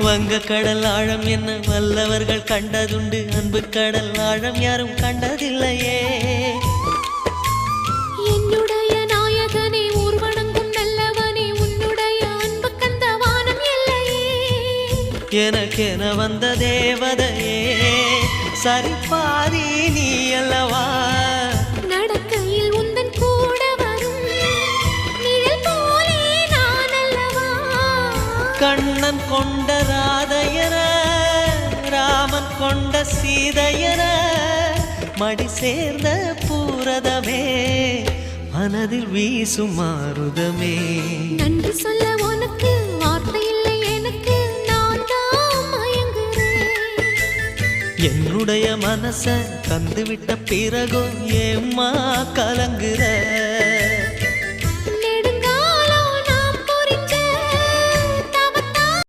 வங்க கடல் ஆழம் என்ன வல்லவர்கள் கண்டதுண்டு, அன்பு கடல் ஆழம் யாரும் கண்டதில்லையே. என்னுடைய நாயகனே ஊர்வணங்கும் நல்லவனே, உன்னுடைய அன்பு கந்த வானம் எல்லையே. எனக்கென வந்த தேவதையே சரிபாதி நீ அல்லவா. நடக்கையில் உந்தன் கூட வரும் நிழல் போலே நான் அல்லவா. கண்ணன் கொண்ட ராதையர ராமன் கொண்ட சீதையர மடி சேர்ந்த பூரதமே மனதில் வீசும் மாருதமே. நன்றி சொல்ல உனக்கு வார்த்தை இல்லை எனக்கு, நான் தான் மயங்குறேன். என்னுடைய மனச தந்துவிட்ட பிறகும் ஏம்மா கலங்குற.